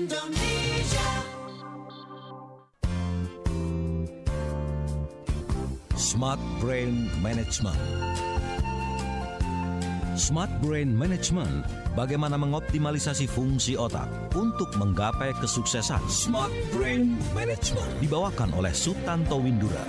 Indonesia. Smart Brain Management. Smart Brain Management, bagaimana mengoptimalisasi fungsi otak untuk menggapai kesuksesan. Smart Brain Management dibawakan oleh Sutanto Windura.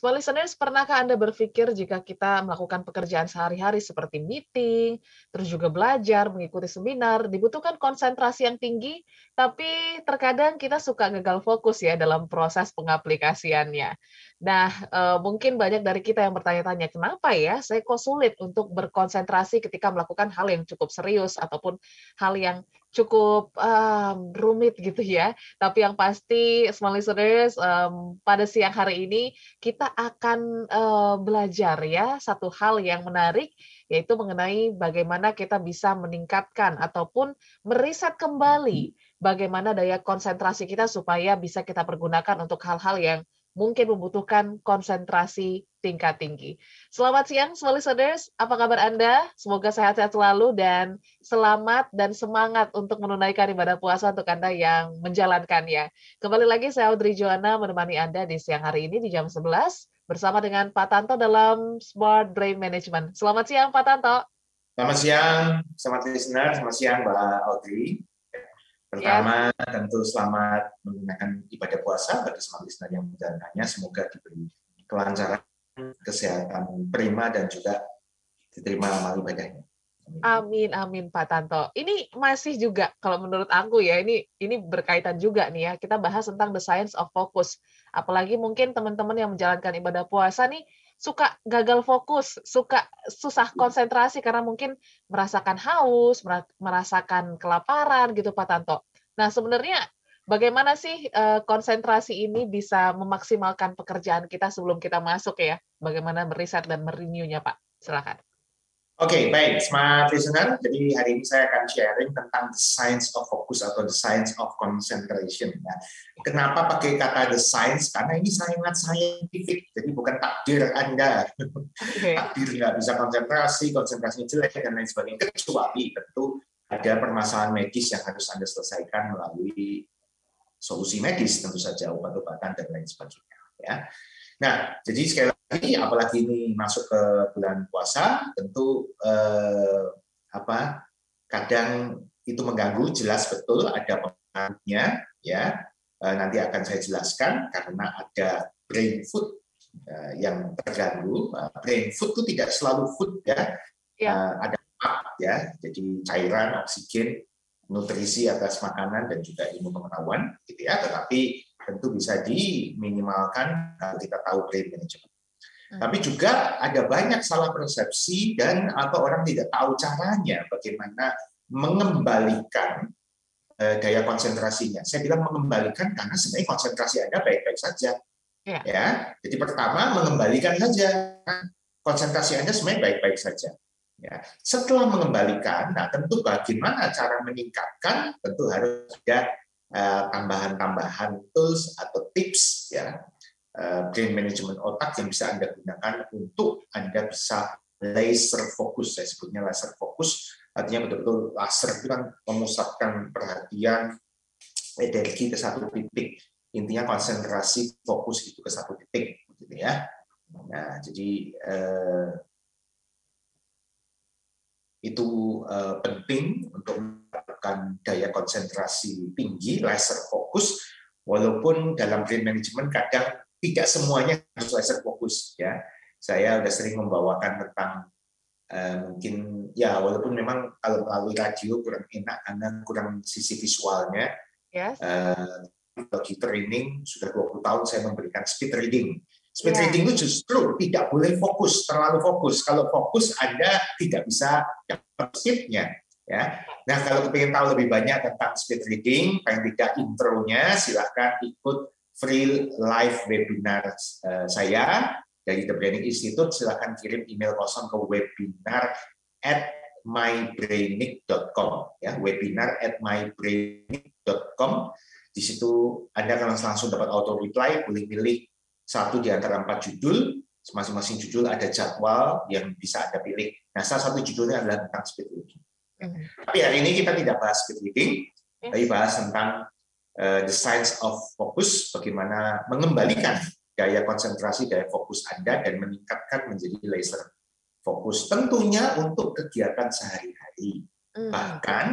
Small listeners, pernahkah Anda berpikir jika kita melakukan pekerjaan sehari-hari seperti meeting, terus juga belajar, mengikuti seminar, dibutuhkan konsentrasi yang tinggi, tapi terkadang kita suka gagal fokus ya dalam proses pengaplikasiannya. Nah, mungkin banyak dari kita yang bertanya-tanya, kenapa ya saya kok sulit untuk berkonsentrasi ketika melakukan hal yang cukup serius ataupun hal yang cukup rumit gitu ya. Tapi yang pasti, small listeners, pada siang hari ini kita akan belajar ya satu hal yang menarik, yaitu mengenai bagaimana kita bisa meningkatkan ataupun meriset kembali bagaimana daya konsentrasi kita supaya bisa kita pergunakan untuk hal-hal yang mungkin membutuhkan konsentrasi tingkat tinggi. Selamat siang, small listeners. Apa kabar Anda? Semoga sehat-sehat selalu dan selamat dan semangat untuk menunaikan ibadah puasa untuk Anda yang menjalankannya. Kembali lagi saya Audrey Joanna menemani Anda di siang hari ini di jam 11 bersama dengan Pak Tanto dalam Smart Brain Management. Selamat siang Pak Tanto. Selamat siang, selamat listener, selamat siang Mbak Audrey. Pertama, tentu selamat menggunakan ibadah puasa bagi semua listener yang menjalankannya. Semoga diberi kelancaran, kesehatan prima, dan juga diterima amal ibadahnya. Amin, amin Pak Tanto. Ini masih juga, kalau menurut aku ya, ini berkaitan juga nih ya. Kita bahas tentang the science of focus. Apalagi mungkin teman-teman yang menjalankan ibadah puasa nih, suka gagal fokus, suka susah konsentrasi karena mungkin merasakan haus, merasakan kelaparan gitu Pak Tanto. Nah sebenarnya bagaimana sih konsentrasi ini bisa memaksimalkan pekerjaan kita sebelum kita masuk ya? Bagaimana meriset dan merenew-nya Pak? Silakan. Oke, baik, smart listener. Jadi hari ini saya akan sharing tentang the science of focus atau the science of concentration. Nah, kenapa pakai kata the science? Karena ini sangat scientific, jadi bukan takdir Anda. Okay. Takdir nggak bisa konsentrasinya jelek, dan lain sebagainya. Kecuali tentu ada permasalahan medis yang harus Anda selesaikan melalui solusi medis, tentu saja obat-obatan dan lain sebagainya. Ya. Nah, jadi sekali lagi, apalagi ini masuk ke bulan puasa, tentu kadang itu mengganggu, jelas betul ada pengaruhnya, ya. Nanti akan saya jelaskan karena ada brain food yang terganggu. Brain food itu tidak selalu food, ya. Ada ya, jadi cairan, oksigen, nutrisi atas makanan dan juga ilmu pengetahuan, gitu ya. Tetapi tentu bisa diminimalkan kalau kita tahu brain management. Tapi juga ada banyak salah persepsi dan atau orang tidak tahu caranya bagaimana mengembalikan daya konsentrasinya. Saya bilang mengembalikan karena sebenarnya konsentrasi Anda baik-baik saja. Ya, jadi pertama mengembalikan saja. Konsentrasi Anda sebenarnya baik-baik saja. Ya. Setelah mengembalikan, nah tentu bagaimana cara meningkatkan, tentu harus ada tambahan-tambahan tools atau tips, ya, brain management otak yang bisa Anda gunakan untuk Anda bisa laser fokus. Saya sebutnya laser fokus, artinya betul-betul laser itu kan memusatkan perhatian, energi ke satu titik. Intinya konsentrasi fokus itu ke satu titik, gitu ya. Nah, jadi itu penting untuk mendapatkan daya konsentrasi tinggi, laser fokus, walaupun dalam brain management kadang tidak semuanya harus laser fokus, ya. Saya sudah sering membawakan tentang mungkin ya, walaupun memang kalau melalui radio kurang enak karena kurang sisi visualnya. Yes. Bagi training sudah 20 tahun saya memberikan speed reading. Speed reading itu justru tidak boleh fokus, terlalu fokus. Kalau fokus Anda tidak bisa dapat speed-nya. Ya. Nah, kalau ingin tahu lebih banyak tentang speed reading, paling tidak intronya, silakan ikut free live webinar saya dari The Braining Institute. Silakan kirim email kosong ke webinar@mybrainic.com, ya, webinar@mybrainic.com. Di situ Anda akan langsung dapat auto reply, boleh pilih satu di antara 4 judul, masing-masing judul ada jadwal yang bisa Anda pilih. Nah, salah satu judulnya adalah tentang speed reading. Tapi hari ini kita tidak bahas speed reading, tapi bahas tentang the science of focus, bagaimana mengembalikan daya konsentrasi, daya fokus Anda dan meningkatkan menjadi laser fokus. Tentunya untuk kegiatan sehari-hari. Bahkan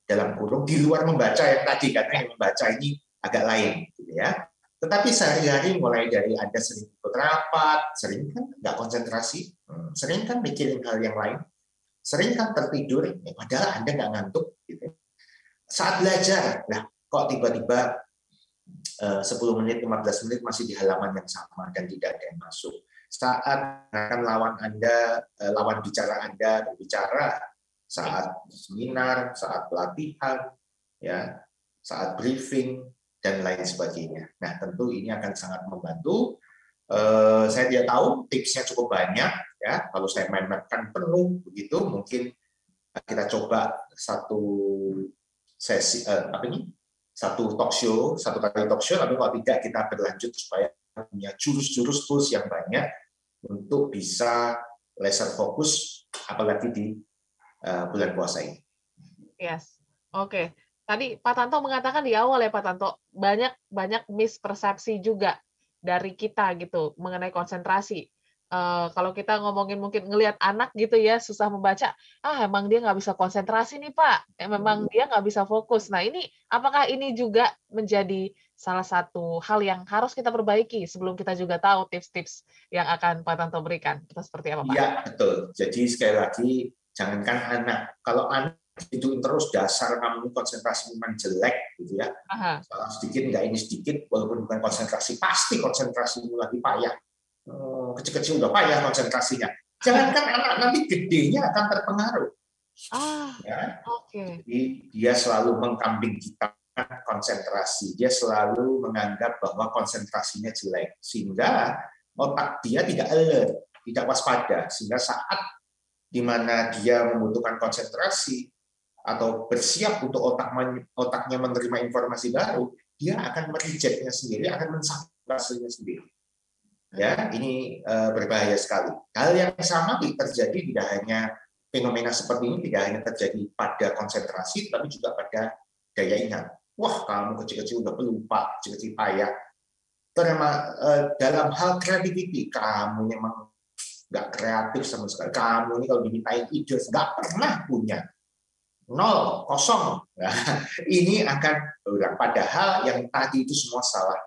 dalam kurung di luar membaca yang tadi, karena yang membaca ini agak lain, gitu ya. Tetapi sehari-hari mulai dari Anda sering ikut rapat, sering kan nggak konsentrasi, sering kan mikirin hal yang lain, sering kan tertidur, padahal Anda nggak ngantuk, gitu. Saat belajar, lah kok tiba-tiba 10 menit, 15 menit masih di halaman yang sama dan tidak ada yang masuk. Saat akan lawan bicara Anda berbicara, saat seminar, saat pelatihan, ya, saat briefing, dan lain sebagainya. Nah, tentu ini akan sangat membantu. Saya tidak tahu tipsnya cukup banyak, ya. Kalau saya mind map-kan penuh begitu, mungkin kita coba satu sesi satu talk show, satu kali talk show, tapi kalau tidak kita berlanjut supaya punya jurus-jurus tools yang banyak untuk bisa laser fokus, apalagi di bulan puasa ini. Yes, oke. Tadi Pak Tanto mengatakan di awal ya Pak Tanto, banyak mispersepsi juga dari kita gitu mengenai konsentrasi. Kalau kita ngomongin mungkin ngelihat anak gitu ya susah membaca, emang dia nggak bisa konsentrasi nih Pak, memang dia nggak bisa fokus. Nah ini apakah ini juga menjadi salah satu hal yang harus kita perbaiki sebelum kita juga tahu tips-tips yang akan Pak Tanto berikan? Itu seperti apa Pak? Iya betul. Jadi sekali lagi jangankan anak, kalau anak itu terus dasar kamu konsentrasi memang jelek gitu ya, salah sedikit nggak ini sedikit, walaupun bukan konsentrasi pasti konsentrasimu lagi payah. Kecil-kecil udah payah konsentrasinya. Jangankan anak, nanti gedenya akan terpengaruh. Ya. Jadi dia selalu mengkambing hitamkan konsentrasi. Dia selalu menganggap bahwa konsentrasinya jelek, sehingga otak dia tidak alert, tidak waspada. Sehingga saat di mana dia membutuhkan konsentrasi atau bersiap untuk otaknya menerima informasi baru, dia akan merejectnya sendiri, akan mensabotasinya sendiri. Ya, ini berbahaya sekali. Hal yang sama terjadi tidak hanya fenomena seperti ini, tidak hanya terjadi pada konsentrasi, tapi juga pada daya ingat. Wah, kamu kecil-kecil udah pelupa, kecil-kecil payah. Dalam hal creativity, kamu memang nggak kreatif sama sekali. Kamu ini kalau dimintain ide, nggak pernah punya. 0, kosong. Nah, ini akan berulang. Padahal yang tadi itu semua salah.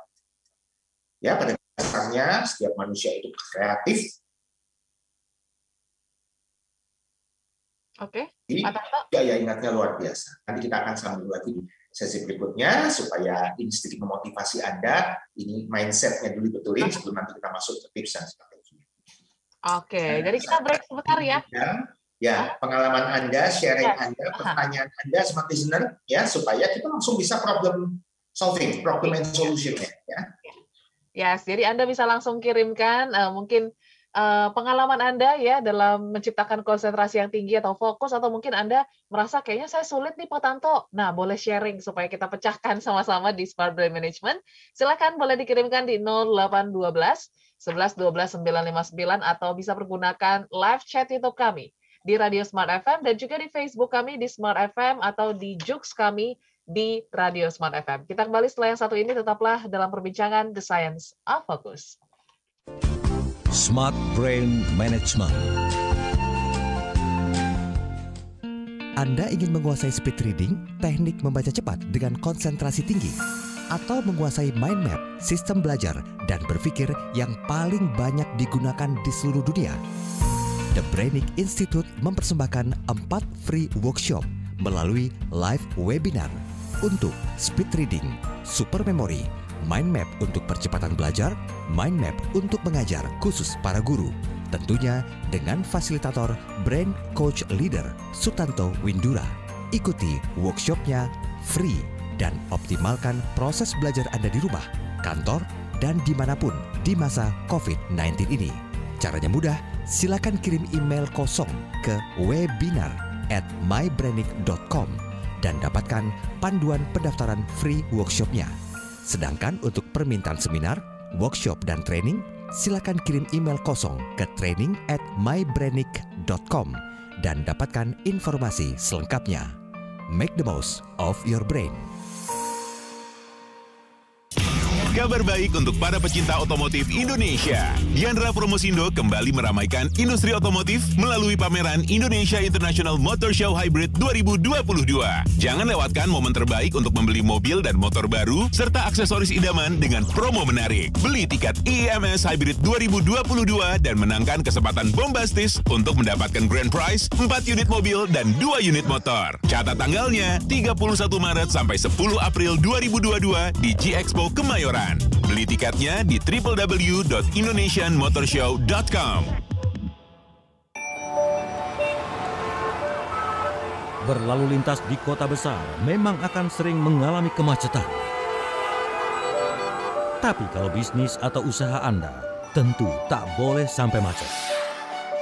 Ya, pada dasarnya setiap manusia itu kreatif. Oke. Daya ingatnya luar biasa. Nanti kita akan sambung lagi di sesi berikutnya supaya ini sedikit memotivasi Anda. Ini mindset-nya dulu betulin sebelum nanti kita masuk ke tips dan strategi. Oke, jadi kita break sebentar ya. Ya, pengalaman Anda, sharing Anda, pertanyaan Anda smart listener, ya, supaya kita langsung bisa problem solving, problem and solution-nya. Ya. Yes, jadi Anda bisa langsung kirimkan mungkin pengalaman Anda ya dalam menciptakan konsentrasi yang tinggi atau fokus, atau mungkin Anda merasa kayaknya saya sulit nih Pak Tanto. Nah, boleh sharing supaya kita pecahkan sama-sama di Smart Brain Management. Silakan boleh dikirimkan di 0812 11 12 959 atau bisa pergunakan live chat YouTube kami di Radio Smart FM dan juga di Facebook kami di Smart FM atau di Joox kami di Radio Smart FM. Kita kembali setelah yang satu ini, tetaplah dalam perbincangan The Science of Focus. Smart Brain Management. Anda ingin menguasai speed reading, teknik membaca cepat dengan konsentrasi tinggi, atau menguasai mind map, sistem belajar, dan berpikir yang paling banyak digunakan di seluruh dunia? The Brainic Institute mempersembahkan 4 free workshop melalui live webinar untuk speed reading, super memory, mind map untuk percepatan belajar, mind map untuk mengajar khusus para guru. Tentunya dengan fasilitator Brain Coach Leader Sutanto Windura. Ikuti workshopnya free dan optimalkan proses belajar Anda di rumah, kantor, dan dimanapun di masa COVID-19 ini. Caranya mudah, silakan kirim email kosong ke webinar@mybrainic.com dan dapatkan panduan pendaftaran free workshopnya. Sedangkan untuk permintaan seminar, workshop, dan training, silakan kirim email kosong ke training@mybrainic.com dan dapatkan informasi selengkapnya. Make the most of your brain. Kabar baik untuk para pecinta otomotif Indonesia. Diandra Promosindo kembali meramaikan industri otomotif melalui pameran Indonesia International Motor Show Hybrid 2022. Jangan lewatkan momen terbaik untuk membeli mobil dan motor baru serta aksesoris idaman dengan promo menarik. Beli tiket IEMS Hybrid 2022 dan menangkan kesempatan bombastis untuk mendapatkan grand prize 4 unit mobil dan 2 unit motor. Catat tanggalnya 31 Maret sampai 10 April 2022 di G-Expo Kemayoran. Beli tiketnya di www.indonesianmotorshow.com. Berlalu lintas di kota besar memang akan sering mengalami kemacetan. Tapi kalau bisnis atau usaha Anda tentu tak boleh sampai macet.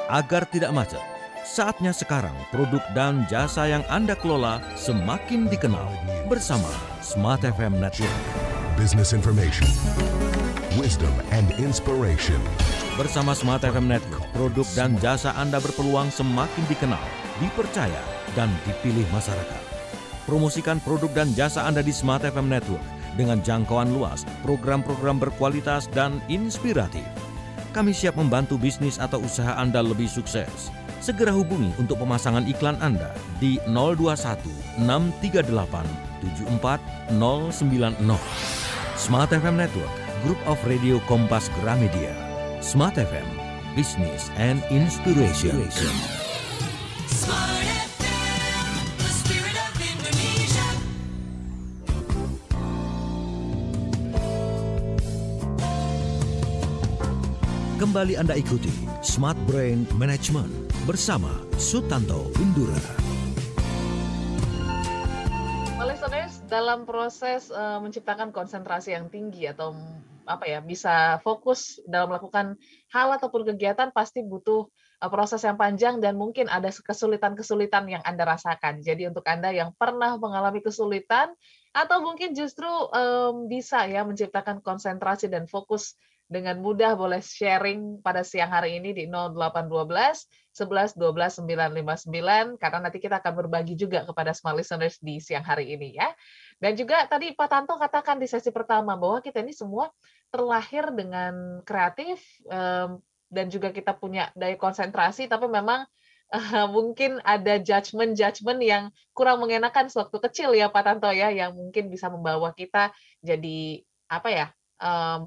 Agar tidak macet, saatnya sekarang produk dan jasa yang Anda kelola semakin dikenal bersama Smart FM Network. Business information, wisdom, and inspiration. Bersama Smart FM Network, produk dan jasa Anda berpeluang semakin dikenal, dipercaya, dan dipilih masyarakat. Promosikan produk dan jasa Anda di Smart FM Network dengan jangkauan luas, program-program berkualitas, dan inspiratif. Kami siap membantu bisnis atau usaha Anda lebih sukses. Segera hubungi untuk pemasangan iklan Anda di 021 638 74090. Smart FM Network, Group of Radio Kompas Gramedia. Smart FM, Business and Inspiration. Smart FM, the spirit of Indonesia. Kembali Anda ikuti Smart Brain Management bersama Sutanto Windura. Listeners, dalam proses menciptakan konsentrasi yang tinggi atau bisa fokus dalam melakukan hal ataupun kegiatan pasti butuh proses yang panjang dan mungkin ada kesulitan-kesulitan yang Anda rasakan. Jadi untuk Anda yang pernah mengalami kesulitan atau mungkin justru bisa ya menciptakan konsentrasi dan fokus dengan mudah, boleh sharing pada siang hari ini di 0812 11 12 959 karena nanti kita akan berbagi juga kepada smart listeners di siang hari ini ya. Dan juga tadi Pak Tanto katakan di sesi pertama bahwa kita ini semua terlahir dengan kreatif dan juga kita punya daya konsentrasi, tapi memang mungkin ada judgement yang kurang mengenakan sewaktu kecil ya Pak Tanto ya, yang mungkin bisa membawa kita jadi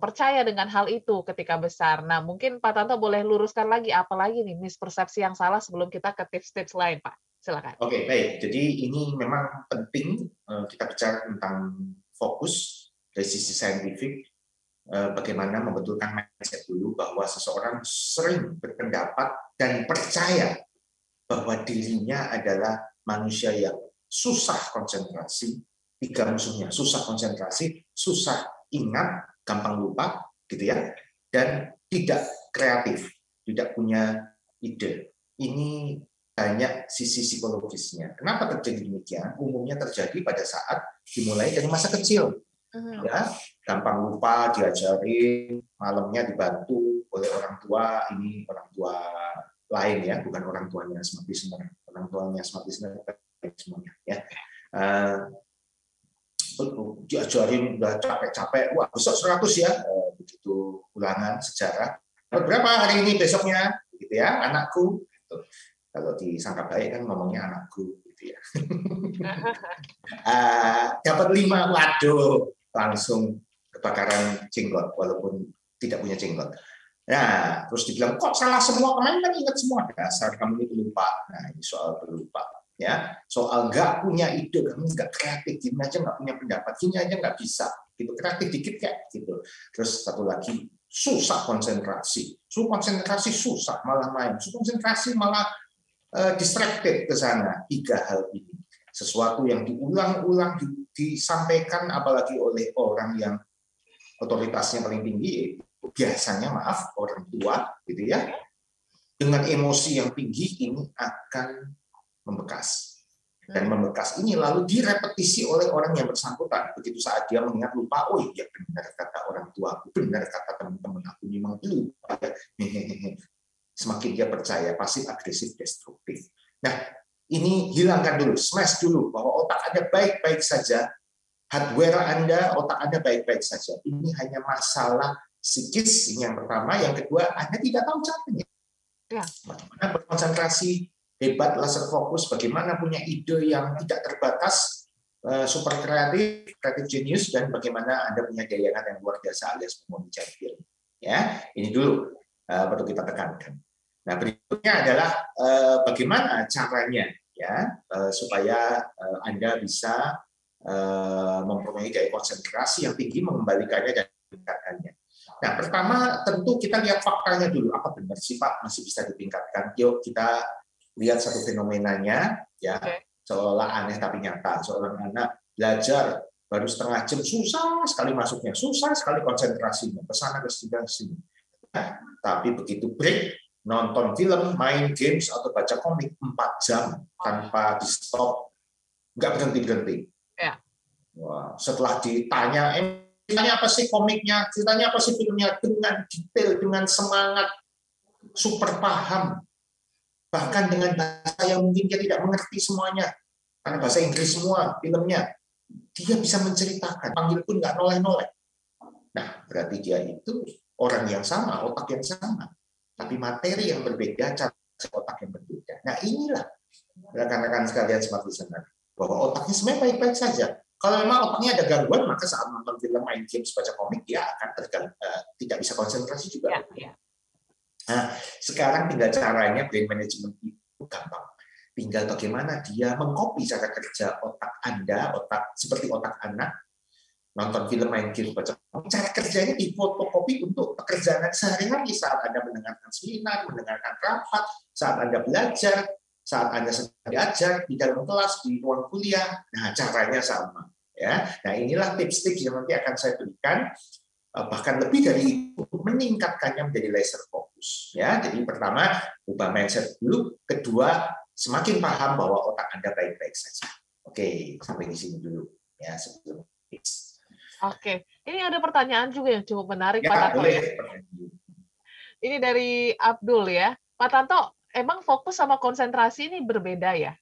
percaya dengan hal itu ketika besar. Nah, mungkin Pak Tanto boleh luruskan lagi apalagi nih mispersepsi yang salah sebelum kita ke tips-tips lain, Pak. Silakan. Oke, baik. Jadi ini memang penting kita bicara tentang fokus dari sisi saintifik, bagaimana membetulkan mindset dulu bahwa seseorang sering berpendapat dan percaya bahwa dirinya adalah manusia yang susah konsentrasi, 3 musuhnya, susah konsentrasi, susah ingat, gampang lupa, gitu ya, dan tidak kreatif, tidak punya ide. Ini banyak sisi psikologisnya. Kenapa terjadi demikian? Umumnya terjadi pada saat dimulai dari masa kecil, ya, gampang lupa, diajarin, malamnya dibantu oleh orang tua, ini orang tua lain ya, bukan orang tuanya smart listener, orang tuanya smart listener semuanya, ya. Diajarin udah capek-capek, wah besok 100 ya, begitu ulangan sejarah. Berapa hari ini besoknya, gitu ya, anakku. Gitu. Kalau disangka baik kan ngomongnya anakku, gitu ya. Dapat 5, waduh, langsung kebakaran jenggot, walaupun tidak punya jenggot. Nah, terus dibilang kok salah semua, kemarin kan ingat semua, dasar kamu ini lupa. Nah, ini soal berlupa. Ya, soal nggak punya ide, kamu nggak kreatif, gini aja nggak punya pendapat, gini aja nggak bisa, gitu, kreatif dikit kayak gitu. Terus satu lagi, susah konsentrasi, susah malah main, konsentrasi malah distracted ke sana. 3 hal ini, sesuatu yang diulang-ulang disampaikan, apalagi oleh orang yang otoritasnya paling tinggi, biasanya orang tua, gitu ya, dengan emosi yang tinggi ini akan membekas. Dan membekas ini lalu direpetisi oleh orang yang bersangkutan. Begitu saat dia mengingat lupa, oh iya benar kata orang tua aku, benar kata teman-teman aku, memang lupa. Semakin dia percaya, pasif agresif destruktif. Nah, ini hilangkan dulu, smash dulu bahwa otak Anda baik-baik saja, hardware Anda, otak Anda baik-baik saja. Ini hanya masalah psikis, ini yang pertama. Yang kedua, Anda tidak tahu caranya. Ya. Bagaimana berkonsentrasi, hebat, laser fokus, bagaimana punya ide yang tidak terbatas, super kreatif, kreatif genius, dan bagaimana Anda punya daya ingat yang luar biasa alias memori champion. Ya, ini dulu perlu kita tekankan. Nah, berikutnya adalah bagaimana caranya ya supaya Anda bisa mempunyai daya konsentrasi yang tinggi, mengembalikannya dan meningkatkannya. Nah, pertama tentu kita lihat faktanya dulu. Apa benar sih Pak masih bisa ditingkatkan? Yuk kita lihat satu fenomenanya ya. Seolah aneh tapi nyata. Seorang anak belajar baru setengah jam, susah sekali masuknya, susah sekali konsentrasinya, kesana ke sini. Nah, tapi begitu break, nonton film, main games atau baca komik 4 jam tanpa di stop, nggak berhenti. Ya. Wah, setelah ditanya, ceritanya apa sih komiknya, ceritanya apa sih filmnya, dengan detail, dengan semangat, super paham, bahkan dengan bahasa yang mungkin dia tidak mengerti semuanya, karena bahasa Inggris semua filmnya, dia bisa menceritakan, panggil pun nggak noleh-noleh. Nah, berarti dia itu orang yang sama, otak yang sama, tapi materi yang berbeda, cara otak yang berbeda. Nah, inilah rekan-rekan sekalian smart listener, bahwa otaknya sebenarnya baik-baik saja. Kalau memang otaknya ada gangguan, maka saat nonton film, main games, baca komik, dia akan tidak bisa konsentrasi juga. Ya. Nah, sekarang tinggal caranya brain management itu gampang. Tinggal bagaimana dia mengcopy cara kerja otak Anda, seperti otak anak, nonton film, main game, baca komik. Cara kerjanya difotokopi untuk pekerjaan sehari-hari saat Anda mendengarkan seminar, mendengarkan rapat, saat Anda belajar, saat Anda sedang diajar di dalam kelas, di ruang kuliah. Nah, caranya sama. Ya, nah inilah tips-tips yang nanti akan saya berikan, bahkan lebih dari itu untuk meningkatkannya menjadi laser fokus. Ya, jadi pertama ubah mindset dulu, kedua semakin paham bahwa otak Anda baik-baik saja. Oke, sampai di sini dulu ya sebelum tips. Oke, ini ada pertanyaan juga yang cukup menarik, Ya, Pak Tanto. boleh. Ini dari Abdul ya, Pak Tanto. Emang fokus sama konsentrasi ini berbeda ya?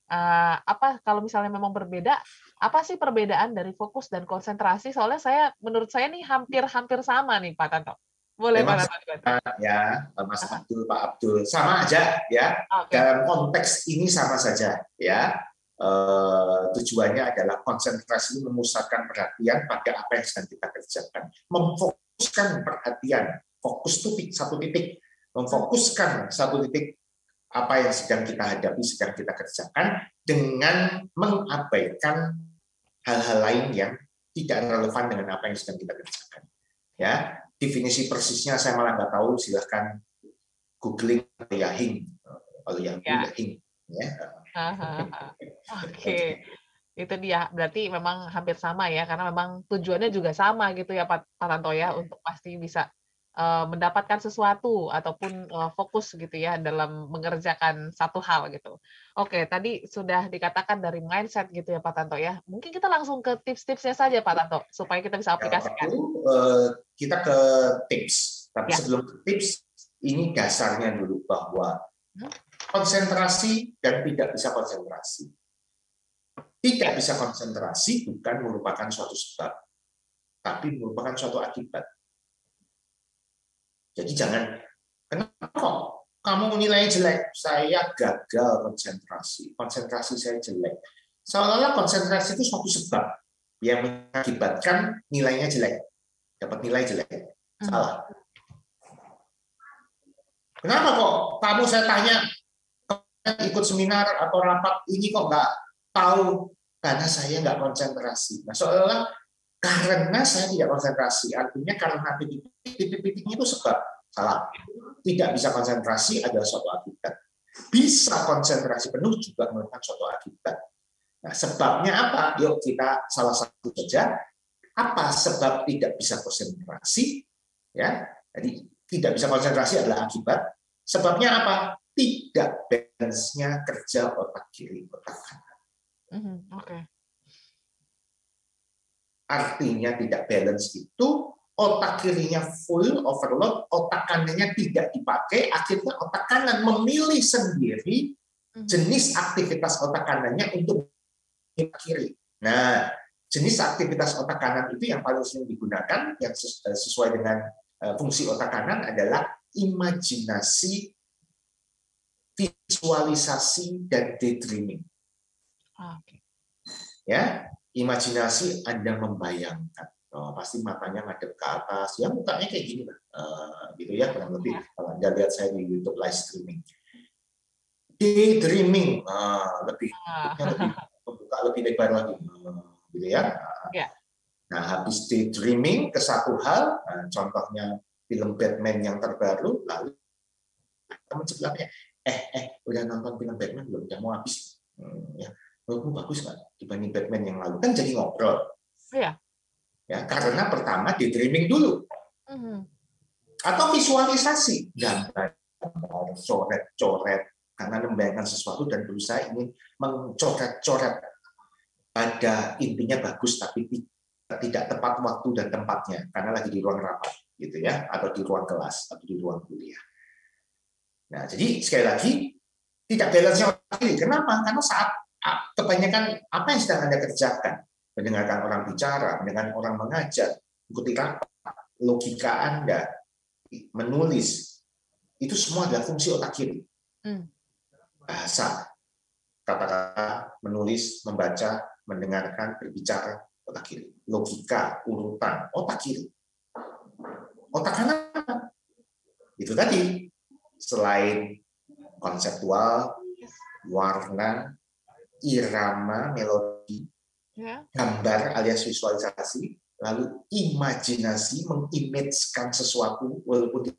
Apa kalau misalnya memang berbeda, apa sih perbedaan dari fokus dan konsentrasi? Soalnya menurut saya nih hampir sama nih Pak Tanto. Boleh Pak Tanto? Ya, Mas Abdul, Pak Abdul, sama aja ya. Okay. Dalam konteks ini sama saja ya. Tujuannya adalah konsentrasi memusatkan perhatian pada apa yang sedang kita kerjakan, memfokuskan perhatian, fokus itu satu titik, memfokuskan satu titik apa yang sedang kita hadapi, sedang kita kerjakan, dengan mengabaikan hal-hal lain yang tidak relevan dengan apa yang sedang kita kerjakan. Ya, definisi persisnya saya malah nggak tahu, silahkan googling Yahing, Yahing. Ya. Oke, itu dia. Berarti memang hampir sama ya, karena memang tujuannya juga sama gitu ya Pak Tanto ya, untuk pasti bisa mendapatkan sesuatu ataupun fokus gitu ya dalam mengerjakan satu hal gitu. Oke, tadi sudah dikatakan dari mindset gitu ya Pak Tanto ya. Mungkin kita langsung ke tips-tipsnya saja Pak Tanto supaya kita bisa aplikasikan. Kita ke tips, tapi sebelum ke tips ini dasarnya dulu bahwa konsentrasi dan tidak bisa konsentrasi. Tidak bisa konsentrasi bukan merupakan suatu sebab, tapi merupakan suatu akibat. Jadi jangan, kenapa kok kamu nilainya jelek? Saya gagal konsentrasi saya jelek. Seolah-olah konsentrasi itu suatu sebab yang mengakibatkan nilainya jelek, dapat nilai jelek. Salah. Kenapa kok kamu, saya tanya, ikut seminar atau rapat ini kok nggak tahu? Karena saya nggak konsentrasi. Nah, seolah-olah karena saya tidak konsentrasi, artinya karena titik-titiknya itu sebab. Salah. Tidak bisa konsentrasi adalah suatu akibat. Bisa konsentrasi penuh juga merupakan suatu akibat. Nah, sebabnya apa? Yuk kita salah satu saja. Apa sebab tidak bisa konsentrasi? Ya, jadi tidak bisa konsentrasi adalah akibat. Sebabnya apa? Tidak balance-nya kerja otak kiri, otak kanan. Oke. Artinya tidak balance itu otak kirinya full overload, otak kanannya tidak dipakai, akhirnya otak kanan memilih sendiri jenis aktivitas otak kanannya untuk kiri. Nah, jenis aktivitas otak kanan itu yang paling sering digunakan, yang sesuai dengan fungsi otak kanan adalah imajinasi, visualisasi, dan daydreaming. Ya, imajinasi Anda membayangkan, pasti matanya ngadep ke atas, ya mukanya kayak gini lah, gitu ya kurang lebih. Kalau Anda lihat saya di YouTube live streaming. Daydreaming, lebih membuka lebih lebar lagi, gitu ya. Nah, habis daydreaming ke satu hal, contohnya film Batman yang terbaru, lalu teman sebelahnya, udah nonton film Batman belum? Udah mau habis, ya. Bagus nggak dibanding Batman yang lalu? Kan jadi ngobrol. Ya, karena pertama daydreaming dulu, atau visualisasi, gambar, coret-coret, karena membayangkan sesuatu dan berusaha ingin mencoret-coret. Pada intinya bagus, tapi tidak tepat waktu dan tempatnya, karena lagi di ruang rapat, gitu ya, atau di ruang kelas, atau di ruang kuliah. Nah, jadi sekali lagi tidak balance-nya otak kiri. Kenapa? Karena saat kebanyakan apa yang sedang Anda kerjakan, mendengarkan orang bicara, mendengarkan orang mengajar, ikuti rapat, logika Anda, menulis, itu semua adalah fungsi otak kiri. Bahasa, kata-kata, menulis, membaca, mendengarkan, berbicara, otak kiri. Logika, urutan, otak kiri. Otak kanan, itu tadi, selain konseptual, warna, irama, melodi, gambar alias visualisasi, lalu imajinasi, mengimagekan sesuatu walaupun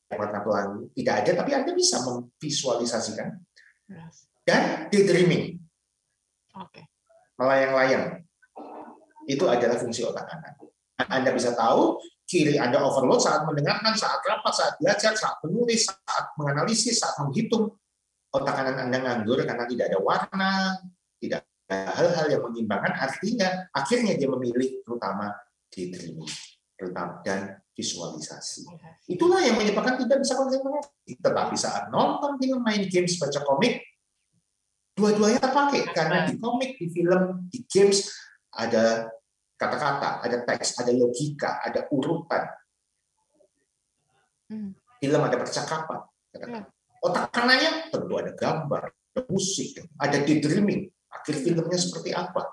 warna pelangi tidak ada, tapi Anda bisa memvisualisasikan. Dan daydreaming, melayang-layang, itu adalah fungsi otak kanan. Anda bisa tahu kiri Anda overload saat mendengarkan, saat rapat, saat belajar, saat menulis, saat menganalisis, saat menghitung. Otak kanan Anda nganggur karena tidak ada warna, tidak ada hal-hal yang menyeimbangkan, artinya akhirnya dia memilih terutama daydreaming dan visualisasi. Itulah yang menyebabkan tidak bisa konsentrasi. Tetapi saat nonton film, main games, baca komik, dua-duanya terpakai. Karena di komik, di film, di games ada kata-kata, ada teks, ada logika, ada urutan. Film ada percakapan. Otak kanannya tentu ada gambar, ada musik, ada daydreaming. Akhir filmnya seperti apa?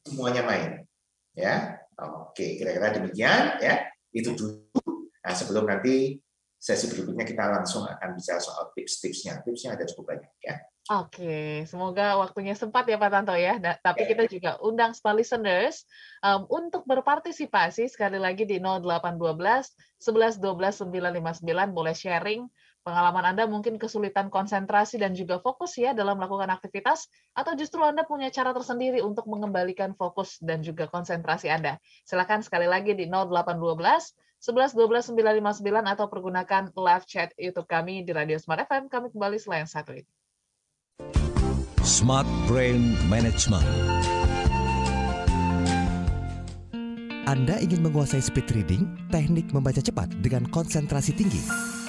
Semuanya main. Ya, oke, kira-kira demikian. Ya, itu dulu. Nah, sebelum nanti sesi berikutnya kita langsung akan bicara soal tips-tipsnya. Tipsnya ada cukup banyak. Ya. Oke, semoga waktunya sempat ya Pak Tanto ya. Tapi kita juga undang semua listeners untuk berpartisipasi sekali lagi di 0812 11 12 959, boleh sharing pengalaman Anda, mungkin kesulitan konsentrasi dan juga fokus ya dalam melakukan aktivitas, atau justru Anda punya cara tersendiri untuk mengembalikan fokus dan juga konsentrasi Anda. Silakan sekali lagi di 0812 11 12 959 atau pergunakan live chat YouTube kami di Radio Smart FM. Kami kembali selain satu ini. Smart Brain Management. Anda ingin menguasai speed reading, teknik membaca cepat dengan konsentrasi tinggi,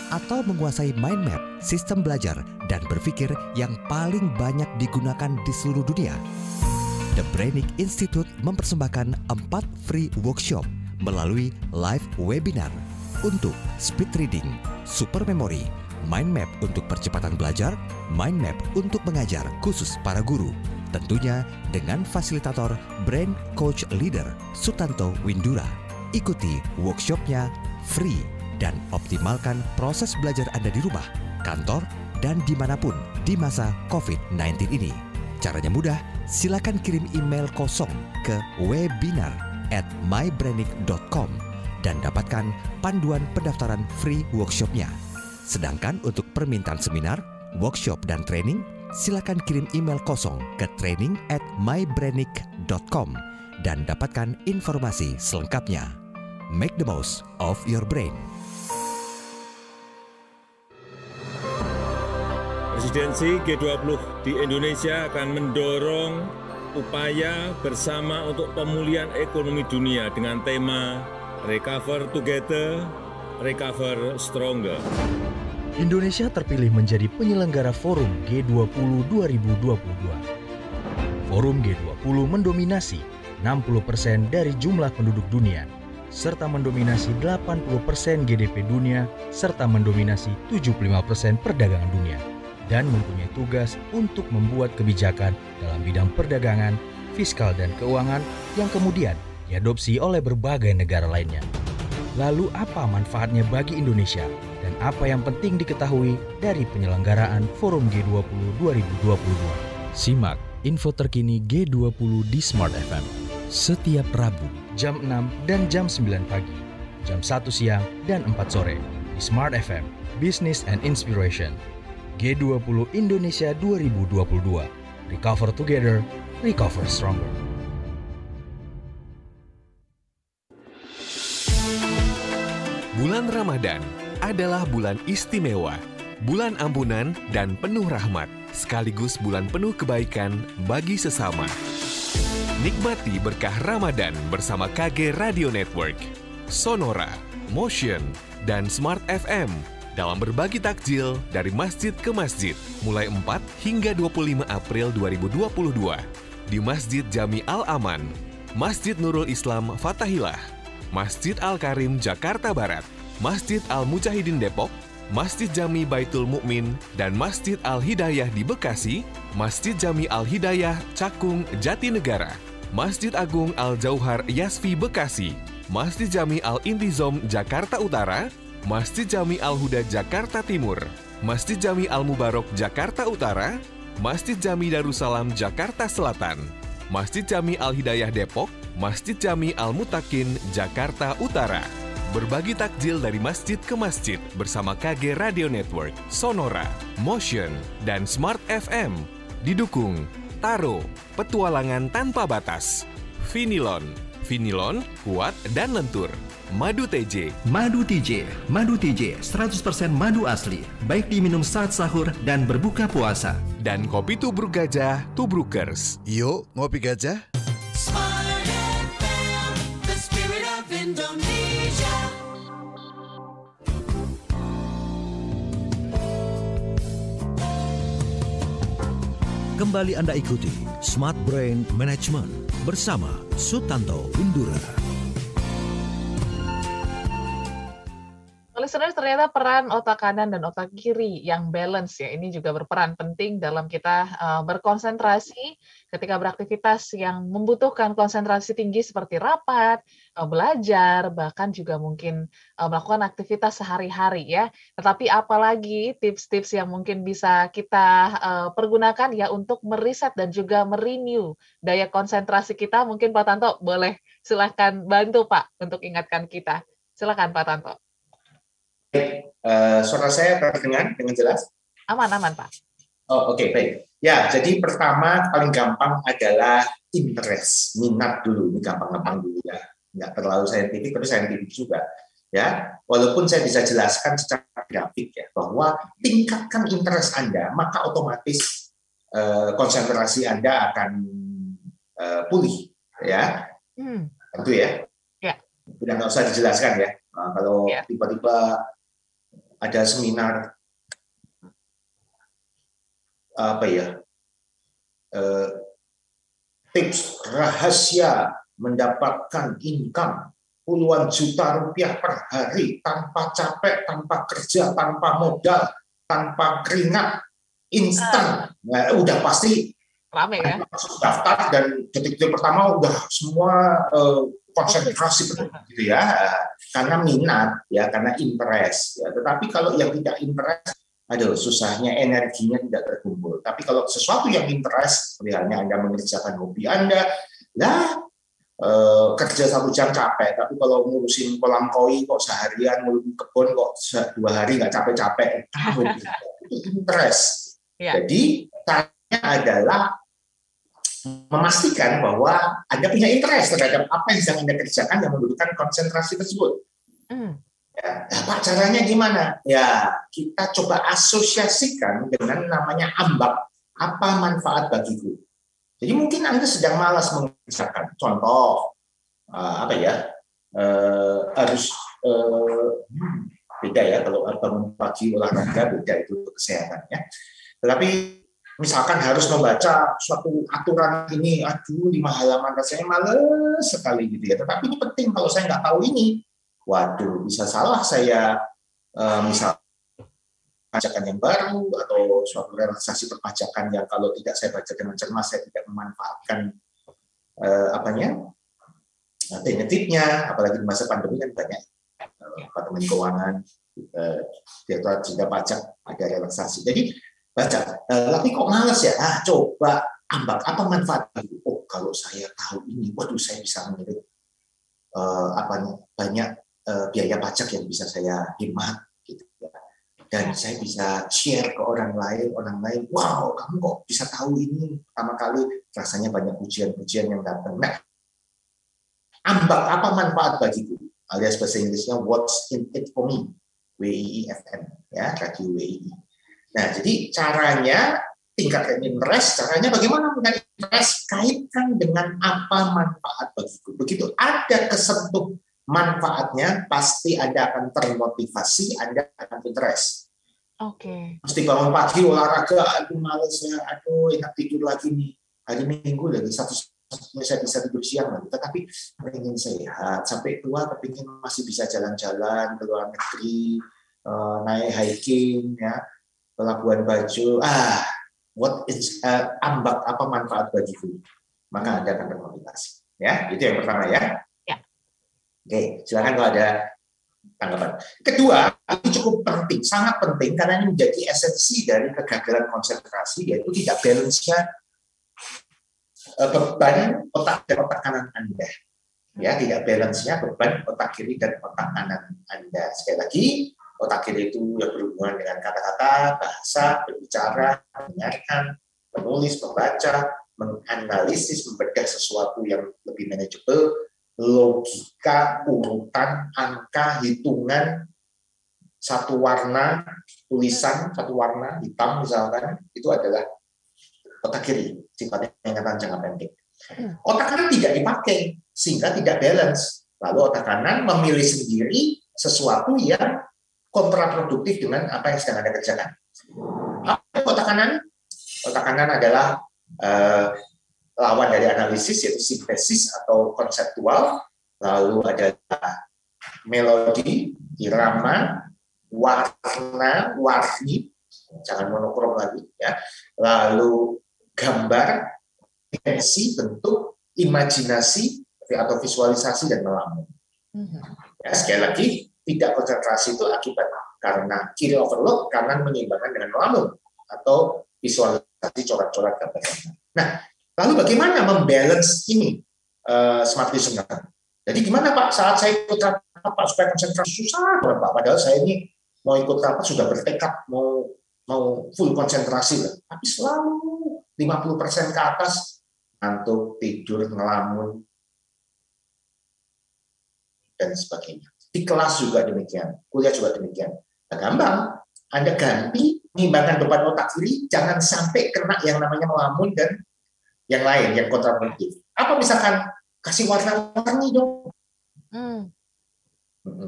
atau menguasai mind map, sistem belajar, dan berpikir yang paling banyak digunakan di seluruh dunia? The Brainic Institute mempersembahkan 4 free workshop melalui live webinar untuk speed reading, super memory, mind map untuk percepatan belajar, mind map untuk mengajar khusus para guru. Tentunya dengan fasilitator Brain Coach Leader Sutanto Windura. Ikuti workshopnya free dan optimalkan proses belajar Anda di rumah, kantor, dan dimanapun di masa COVID-19 ini. Caranya mudah, silakan kirim email kosong ke webinar@mybrainic.com dan dapatkan panduan pendaftaran free workshopnya. Sedangkan untuk permintaan seminar, workshop, dan training, silakan kirim email kosong ke training@mybrainic.com dan dapatkan informasi selengkapnya. Make the most of your brain. Presidensi G20 di Indonesia akan mendorong upaya bersama untuk pemulihan ekonomi dunia dengan tema Recover Together, Recover Stronger. Indonesia terpilih menjadi penyelenggara Forum G20 2022. Forum G20 mendominasi 60% dari jumlah penduduk dunia, serta mendominasi 80% GDP dunia, serta mendominasi 75% perdagangan dunia, dan mempunyai tugas untuk membuat kebijakan dalam bidang perdagangan, fiskal, dan keuangan yang kemudian diadopsi oleh berbagai negara lainnya. Lalu apa manfaatnya bagi Indonesia dan apa yang penting diketahui dari penyelenggaraan Forum G20 2022? Simak info terkini G20 di Smart FM setiap Rabu jam 6 dan jam 9 pagi, jam 1 siang dan 4 sore di Smart FM Business and Inspiration. G20 Indonesia 2022. Recover together, recover stronger. Bulan Ramadan adalah bulan istimewa, bulan ampunan dan penuh rahmat, sekaligus bulan penuh kebaikan bagi sesama. Nikmati berkah Ramadan bersama KG Radio Network, Sonora, Motion, dan Smart FM dalam berbagi takjil dari masjid ke masjid mulai 4 hingga 25 April 2022 di Masjid Jami Al-Aman, Masjid Nurul Islam Fatahillah, Masjid Al-Karim Jakarta Barat, Masjid Al-Mujahidin Depok, Masjid Jami Baitul Mukmin, dan Masjid Al-Hidayah di Bekasi, Masjid Jami Al-Hidayah Cakung Jatinegara, Masjid Agung Al-Jauhar Yasfi Bekasi, Masjid Jami Al-Intizom Jakarta Utara, Masjid Jami Al-Huda Jakarta Timur, Masjid Jami Al-Mubarok Jakarta Utara, Masjid Jami Darussalam Jakarta Selatan, Masjid Jami Al-Hidayah Depok, Masjid Jami Al-Mutakin Jakarta Utara. Berbagi takjil dari masjid ke masjid bersama KG Radio Network, Sonora, Motion, dan Smart FM. Didukung Taro, petualangan tanpa batas. Vinilon, Vinilon kuat dan lentur. Madu TJ, Madu TJ 100% madu asli, baik diminum saat sahur dan berbuka puasa. Dan kopi tubruk gajah, Tubrukers. Yuk, ngopi gajah. Smart FM, the spirit of Indonesia. Kembali Anda ikuti Smart Brain Management bersama Sutanto Undura. Listeners, ternyata peran otak kanan dan otak kiri yang balance ya, ini juga berperan penting dalam kita berkonsentrasi ketika beraktivitas yang membutuhkan konsentrasi tinggi seperti rapat, belajar, bahkan juga mungkin melakukan aktivitas sehari-hari ya. Tetapi apalagi tips-tips yang mungkin bisa kita pergunakan ya untuk meriset dan juga merenew daya konsentrasi kita. Mungkin Pak Tanto boleh silahkan bantu Pak untuk ingatkan kita. Silakan Pak Tanto. Suara saya terdengar dengan jelas? Aman Pak. Oh, oke, baik. Ya, jadi pertama paling gampang adalah interest, minat dulu. Ini gampang-gampang dulu ya. Nggak terlalu saintifik, tapi saintifik juga. Ya, walaupun saya bisa jelaskan secara grafik ya, bahwa tingkatkan interest Anda, maka otomatis konsentrasi Anda akan pulih. Ya, tentu ya. Udah nggak usah dijelaskan ya. Nah, kalau tiba-tiba ada seminar tips rahasia mendapatkan income puluhan juta rupiah per hari tanpa capek, tanpa kerja, tanpa modal, tanpa keringat, instan. Nah, udah pasti rame ya. Daftar dan detik-detik pertama udah semua konsentrasi gitu ya, karena minat ya, karena interest ya. Tetapi kalau yang tidak interest, aduh susahnya, energinya tidak terkumpul. Tapi kalau sesuatu yang interest, seperti halnya Anda mengerjakan hobi Anda, kerja 1 jam capek, tapi kalau ngurusin kolam koi kok seharian, ngurusin kebun kok 2 hari nggak capek-capek, itu interest. Jadi tanya adalah memastikan bahwa Anda punya interest terhadap apa yang sedang Anda kerjakan yang membutuhkan konsentrasi tersebut. Ya, Pak, caranya gimana? Ya, kita coba asosiasikan dengan namanya ambak. Apa manfaat bagiku? Jadi mungkin Anda sedang malas mengerjakan. Contoh, harus beda ya, kalau bangun pagi olahraga beda itu untuk kesehatan ya. Tetapi misalkan harus membaca suatu aturan ini, aduh 5 halaman rasanya males sekali gitu ya. Tetapi ini penting, kalau saya nggak tahu ini, waduh bisa salah saya misal pajakan yang baru atau suatu relaksasi perpajakan yang kalau tidak saya baca dengan cermat saya tidak memanfaatkan benefitnya, apalagi di masa pandemi kan banyak Departemen Keuangan, Direktorat Jenderal Pajak ada relaksasi. Jadi baca, tapi kok males ya? Coba ambak apa manfaatnya? Oh kalau saya tahu ini, waduh saya bisa mengirit banyak biaya pajak yang bisa saya hemat. Dan saya bisa share ke orang lain, wow, kamu kok bisa tahu ini pertama kali, rasanya banyak pujian-pujian yang datang. Nah, ambak apa manfaat bagiku? Alias bahasa Inggrisnya what's in it for me? WIIFM, ya, radio WII. Nah, jadi caranya tingkatkan interest, caranya bagaimana mengenai interest, kaitkan dengan apa manfaat bagiku. Begitu ada kesentuh manfaatnya, pasti Anda akan termotivasi, Anda akan interest. Oke. Mesti bangun pagi olahraga, aduh males ya, aduh enak tidur lagi nih. Hari Minggu lagi satu-satunya saya bisa tidur siang lagi. Tetapi pengen sehat, sampai tua kepingin masih bisa jalan-jalan ke luar negeri, naik hiking, ya, ke Labuan Bajo. Ambak apa manfaat bagiku? Maka Anda akan termotivasi. Ya, itu yang pertama ya. Oke, silakan kalau ada tanggapan. Kedua, itu cukup penting, sangat penting karena ini menjadi esensi dari kegagalan konsentrasi, yaitu tidak balance-nya beban otak dan otak kanan Anda. Ya, tidak balance-nya beban otak kiri dan otak kanan Anda. Sekali lagi, otak kiri itu yang berhubungan dengan kata-kata, bahasa, berbicara, mendengarkan, menulis, membaca, menganalisis, membedah sesuatu yang lebih manageable, logika, urutan, angka, hitungan, satu warna, tulisan, satu warna, hitam misalkan, itu adalah otak kiri, sifatnya ingatan jangka pendek. Otak kanan tidak dipakai, sehingga tidak balance. Lalu otak kanan memilih sendiri sesuatu yang kontraproduktif dengan apa yang sedang Anda kerjakan. Otak kanan? Otak kanan adalah lawan dari analisis, yaitu sintesis atau konseptual, lalu ada melodi, irama, warna, warni, jangan monokrom lagi, ya. Lalu gambar, dimensi, bentuk, imajinasi atau visualisasi dan melamun. Ya, sekali lagi, tidak konsentrasi itu akibat karena kiri overload, kanan menyeimbangkan dengan melamun atau visualisasi coret-coret gambar. Nah, lalu bagaimana membalance ini smart listener? Jadi gimana Pak saat saya ikut rapat Pak supaya konsentrasi susah Pak? Padahal saya ini mau ikut rapat sudah bertekad mau full konsentrasi lah. Tapi selalu 50% ke atas ngantuk, tidur, ngelamun dan sebagainya. Di kelas juga demikian, kuliah juga demikian. Nah, gampang, Anda ganti mengimbangkan beban otak kiri, jangan sampai kena yang namanya melamun dan yang lain, yang kontraproduktif. Apa misalkan kasih warna-warni dong.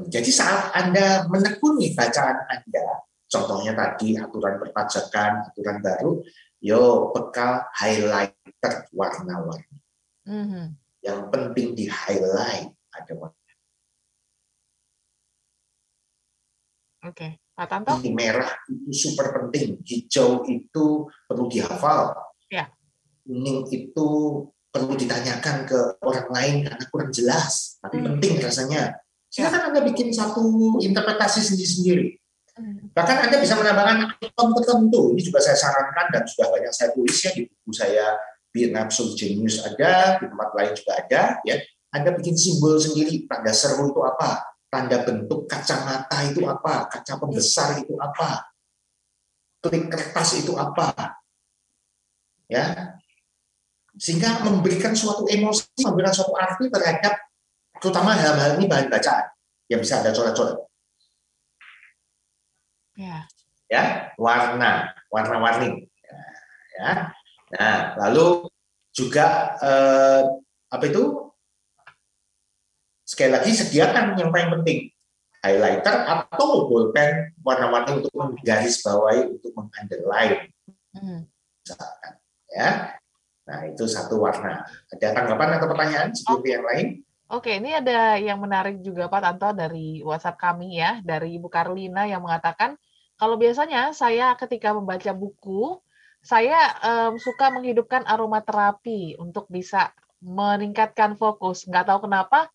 Jadi saat Anda menekuni bacaan Anda, contohnya tadi aturan perpajakan, aturan baru, bekal highlighter warna-warni. Yang penting di highlight ada warna. Oke, Pak Tanto. Merah itu super penting, hijau itu perlu dihafal. Ya. Kuning itu perlu ditanyakan ke orang lain karena kurang jelas, tapi penting rasanya. Silakan Anda bikin satu interpretasi sendiri-sendiri. Bahkan Anda bisa menambahkan item tertentu. Ini juga saya sarankan dan sudah banyak saya tulis ya di buku saya Being Absolute Genius ada, di tempat lain juga ada. Ya, Anda bikin simbol sendiri. Tanda seru itu apa? Tanda bentuk kacamata itu apa? Kaca pembesar itu apa? Klik kertas itu apa? Ya, sehingga memberikan suatu emosi, memberikan suatu arti terhadap terutama hal-hal ini bahan bacaan yang bisa Anda coret-coret. Ya, warna-warni. Ya. Nah, lalu juga apa itu? Sekali lagi sediakan yang paling penting highlighter atau bolpen warna-warni untuk menggarisbawahi, untuk mengunderline. Misalkan, ya. Nah, itu satu warna. Ada tanggapan atau pertanyaan seperti yang lain? Oke, ini ada yang menarik juga Pak Tanto dari WhatsApp kami ya, dari Ibu Karlina yang mengatakan, kalau biasanya saya ketika membaca buku, saya suka menghidupkan aromaterapi untuk bisa meningkatkan fokus. Nggak tahu kenapa,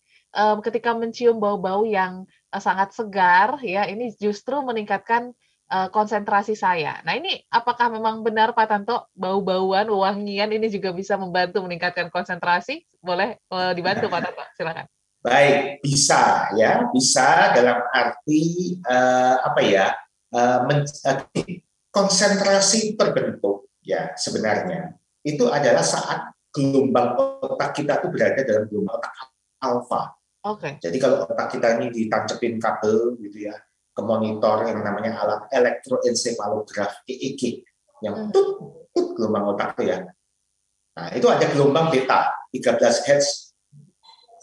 ketika mencium bau-bau yang sangat segar, ya ini justru meningkatkan konsentrasi saya. Nah ini apakah memang benar Pak Tanto, bau-bauan, wangian ini juga bisa membantu meningkatkan konsentrasi? Boleh dibantu Pak Tanto, silakan. Baik, bisa ya, bisa dalam arti konsentrasi terbentuk ya sebenarnya itu adalah saat gelombang otak kita itu berada dalam gelombang otak alfa. Oke. Jadi kalau otak kita ini ditancapin kabel gitu ya ke monitor yang namanya alat elektroencephalograph EEG yang gelombang otak itu ya. Nah, itu ada gelombang beta 13 Hz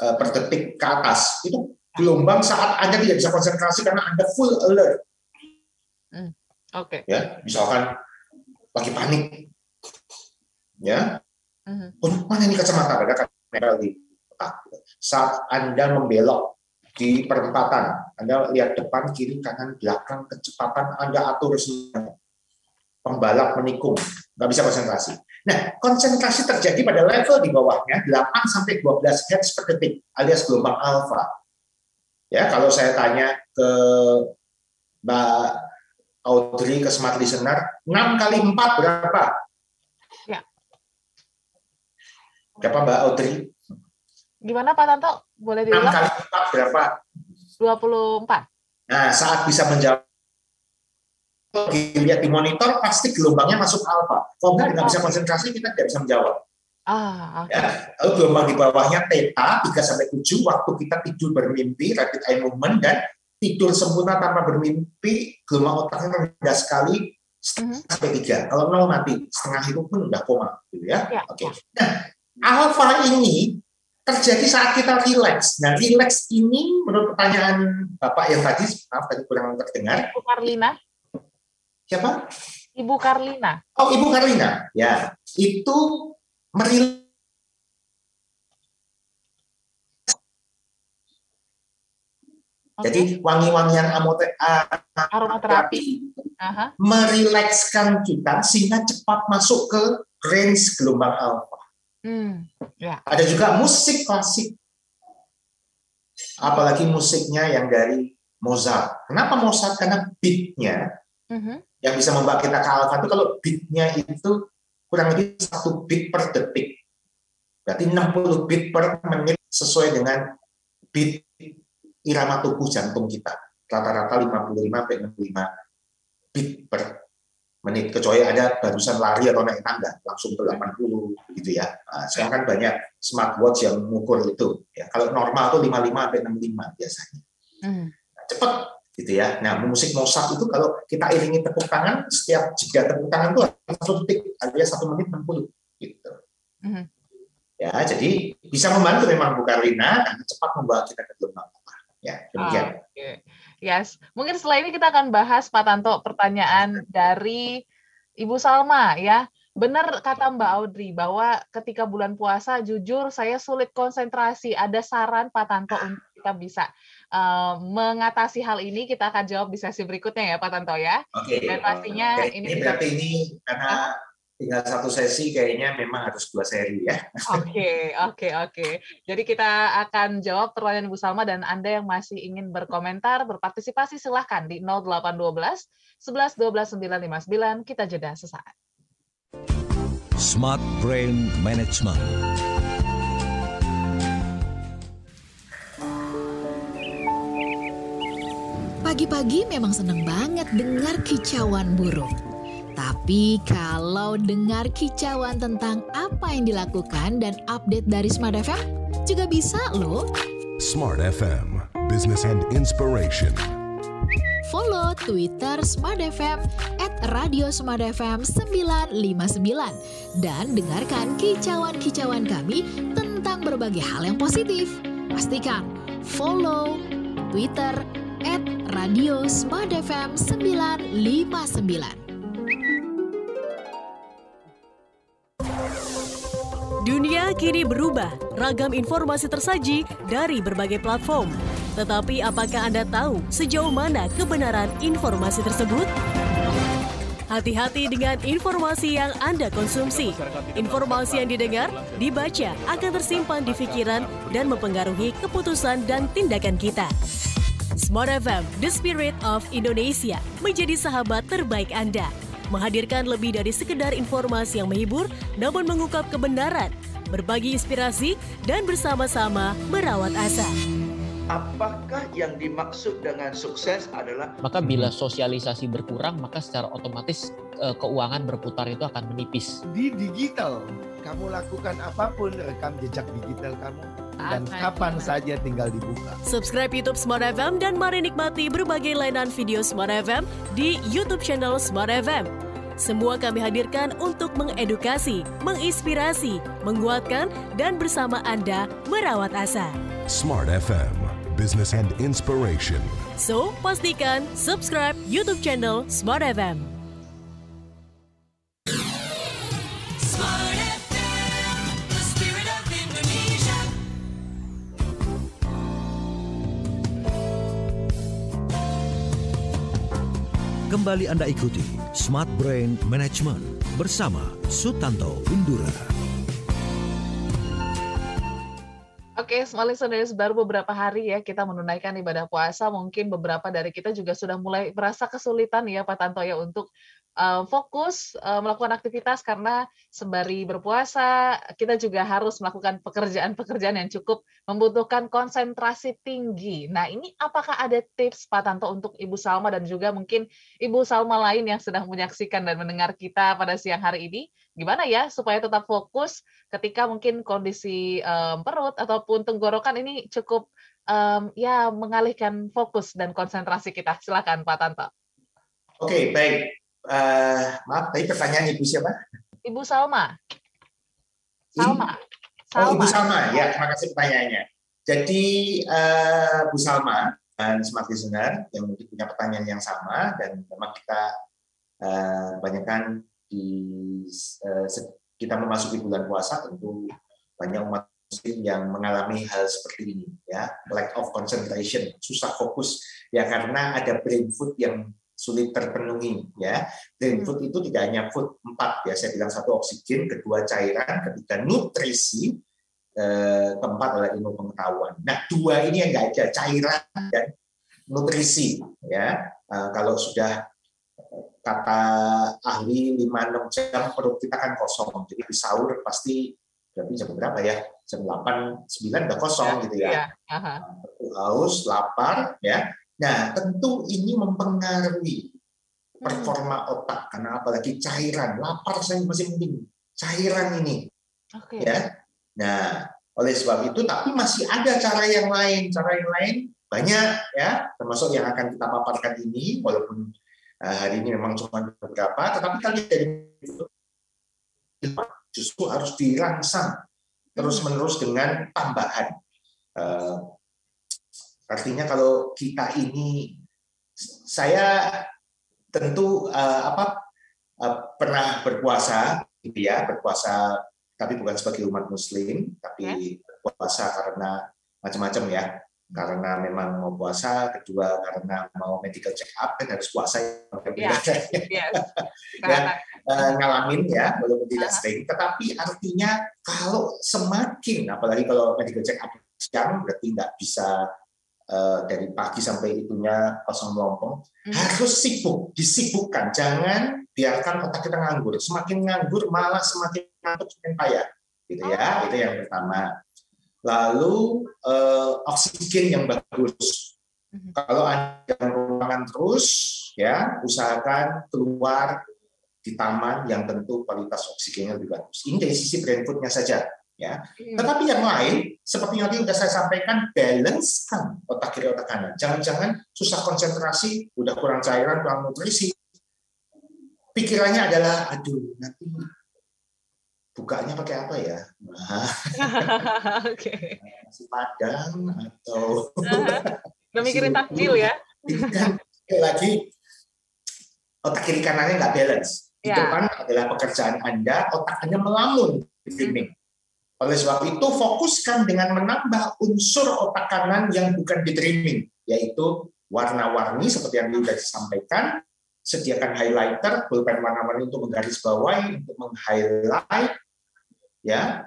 per detik ke atas. Itu gelombang saat Anda tidak bisa konsentrasi karena Anda full alert. Oke. Ya, misalkan lagi panik. Ya. Mana ini kacamata? Ada kamera di otak. Saat Anda membelok di perempatan, Anda lihat depan, kiri, kanan, belakang, kecepatan Anda atur semuanya. Pembalap menikung, nggak bisa konsentrasi. Nah, konsentrasi terjadi pada level di bawahnya 8-12 Hz per detik, alias gelombang alfa. Ya, kalau saya tanya ke Mbak Audrey, ke Smart Listener, 6 kali 4 berapa? Ya. Berapa Mbak Audrey? Gimana Pak Tanto? Boleh diulang? 6 kali 4 berapa? 24. Nah, saat bisa menjawab, dilihat di monitor, pasti gelombangnya masuk alfa. Kalau nggak bisa konsentrasi, kita tidak bisa menjawab. Okay. Ya, lalu gelombang di bawahnya theta 3-7, waktu kita tidur bermimpi, rapid eye movement, dan tidur sempurna tanpa bermimpi, gelombang otaknya rendah sekali, sampai 3. Kalau 0 mati, setengah itu pun udah koma. Gitu ya. Oke. Nah, alfa ini terjadi saat kita rileks. Nah, rileks ini menurut pertanyaan Bapak yang tadi, maaf tadi kurang terdengar. Ibu Karlina. Siapa? Ibu Karlina. Oh, Ibu Karlina. Ya, itu merileks. Jadi wangi-wangian aromaterapi merilekskan kita sehingga cepat masuk ke range gelombang alfa. Ada juga musik klasik, apalagi musiknya yang dari Mozart. Kenapa Mozart? Karena beatnya yang bisa membawa kita ke alfa itu kalau beatnya itu kurang lebih 1 beat per detik, berarti 60 beat per menit sesuai dengan beat irama tubuh jantung kita, rata-rata 55-65 beat per menit, kecuali ada barusan lari atau naik tangga langsung ke 80 gitu ya. Nah, sekarang kan banyak smartwatch yang mengukur itu ya. Kalau normal tuh 55-65 biasanya. Nah, cepat gitu ya. Nah, musik Mozart itu kalau kita iringi tepuk tangan, setiap jeda tepuk tangan itu 1 detik, alias 1 menit 60 gitu. Ya, jadi bisa membantu memang Bu Karlina karena cepat membawa kita ke gelombang. Ya, demikian. Yes. Mungkin setelah ini kita akan bahas Pak Tanto pertanyaan dari Ibu Salma ya. Benar kata Mbak Audrey bahwa ketika bulan puasa jujur saya sulit konsentrasi. Ada saran Pak Tanto untuk kita bisa mengatasi hal ini? Kita akan jawab di sesi berikutnya ya Pak Tanto ya. Oke. Dan pastinya ini berarti ini karena tinggal 1 sesi kayaknya memang harus 2 seri ya. Oke. Jadi kita akan jawab pertanyaan Bu Salma, dan Anda yang masih ingin berkomentar, berpartisipasi silahkan di 0812 11 12 959. Kita jeda sesaat. Smart Brain Management. Pagi-pagi memang seneng banget dengar kicauan burung. Tapi kalau dengar kicauan tentang apa yang dilakukan dan update dari Smart FM, juga bisa loh. Smart FM, Business and Inspiration. Follow Twitter Smart FM @radiosmartfm959 dan dengarkan kicauan-kicauan kami tentang berbagai hal yang positif. Pastikan follow Twitter @radiosmartfm959. Dunia kini berubah, ragam informasi tersaji dari berbagai platform. Tetapi apakah Anda tahu sejauh mana kebenaran informasi tersebut? Hati-hati dengan informasi yang Anda konsumsi. Informasi yang didengar, dibaca akan tersimpan di pikiran dan mempengaruhi keputusan dan tindakan kita. Smart FM, The Spirit of Indonesia, menjadi sahabat terbaik Anda. Menghadirkan lebih dari sekedar informasi yang menghibur, namun mengungkap kebenaran, berbagi inspirasi, dan bersama-sama merawat asa. Apakah yang dimaksud dengan sukses adalah? Maka bila sosialisasi berkurang, maka secara otomatis keuangan berputar itu akan menipis. Di digital, kamu lakukan apapun, rekam jejak digital kamu. Dan kapan saja tinggal dibuka. Subscribe YouTube Smart FM dan mari nikmati berbagai layanan video Smart FM di YouTube channel Smart FM. Semua kami hadirkan untuk mengedukasi, menginspirasi, menguatkan, dan bersama Anda merawat asa. Smart FM, Business and Inspiration. So, pastikan subscribe YouTube channel Smart FM. Kembali Anda ikuti Smart Brain Management bersama Sutanto Undura. Oke, smart listeners, baru beberapa hari ya kita menunaikan ibadah puasa. Mungkin beberapa dari kita juga sudah mulai merasa kesulitan ya Pak Tanto ya untuk fokus melakukan aktivitas karena sembari berpuasa kita juga harus melakukan pekerjaan-pekerjaan yang cukup membutuhkan konsentrasi tinggi. Nah, ini apakah ada tips Pak Tanto untuk Ibu Salma dan juga mungkin Ibu Salma lain yang sedang menyaksikan dan mendengar kita pada siang hari ini? Gimana ya supaya tetap fokus ketika mungkin kondisi perut ataupun tenggorokan ini cukup ya mengalihkan fokus dan konsentrasi kita. Silakan Pak Tanto. Oke, baik. Maaf, tadi pertanyaan Ibu siapa? Ibu Salma. Salma. Oh, Ibu Salma. Ya, terima kasih pertanyaannya. Jadi, Bu Salma dan Smart Listener yang mungkin punya pertanyaan yang sama, dan memang kita kebanyakan kita memasuki bulan puasa, tentu banyak umat Muslim yang mengalami hal seperti ini, ya, lack of concentration, susah fokus, ya karena ada brain food yang sulit terpenuhi, ya. Brain food itu tidak hanya food 4 ya, saya bilang 1 oksigen, kedua cairan, ketiga nutrisi, keempat adalah ilmu pengetahuan. Nah, 2 ini yang nggak ada, cairan dan nutrisi, ya. Kalau sudah kata ahli 5-6 jam perut kita kan kosong, jadi di sahur pasti berarti jam berapa ya? Jam 8-9 udah kosong gitu ya. Haus, lapar, ya. Nah, tentu ini mempengaruhi performa otak karena apalagi cairan, lapar saya masih penting. Cairan ini. Ya. Nah, oleh sebab itu tapi masih ada cara yang lain banyak ya, termasuk yang akan kita paparkan ini walaupun hari ini memang cuma beberapa, tetapi kalian dari itu justru harus dirangsang terus-menerus dengan tambahan. Artinya kalau kita ini, saya tentu pernah berpuasa, gitu ya, berpuasa tapi bukan sebagai umat Muslim, tapi berpuasa karena macam-macam ya, karena memang mau puasa, kedua karena mau medical check up kan harus puasa, ngalamin ya, walaupun tidak sering, tetapi artinya kalau semakin, apalagi kalau medical check up siang berarti nggak bisa dari pagi sampai itunya kosong melompong, harus disibukkan, jangan biarkan otak kita nganggur. Semakin nganggur malah semakin ngantuk, semakin payah, gitu ya. Itu yang pertama. Lalu oksigen yang bagus. Kalau Anda ruangan terus, ya usahakan keluar di taman yang tentu kualitas oksigennya lebih bagus. Ini dari sisi brain food-nya saja. Ya, tetapi yang lain seperti yang tadi sudah saya sampaikan, balance-kan otak kiri otak kanan. Jangan-jangan susah konsentrasi, udah kurang cairan, kurang nutrisi. Pikirannya adalah, aduh nanti bukanya pakai apa ya? Nasi Padang atau udah mikirin takjil ya? Ini kan lagi otak kiri kanannya nggak balance. Di depan adalah pekerjaan Anda, otak Anda melamun di dreaming. Oleh sebab itu, fokuskan dengan menambah unsur otak kanan yang bukan di dreaming, yaitu warna-warni seperti yang sudah disampaikan, sediakan highlighter, pulpen warna-warni untuk menggarisbawahi, untuk meng-highlight, ya.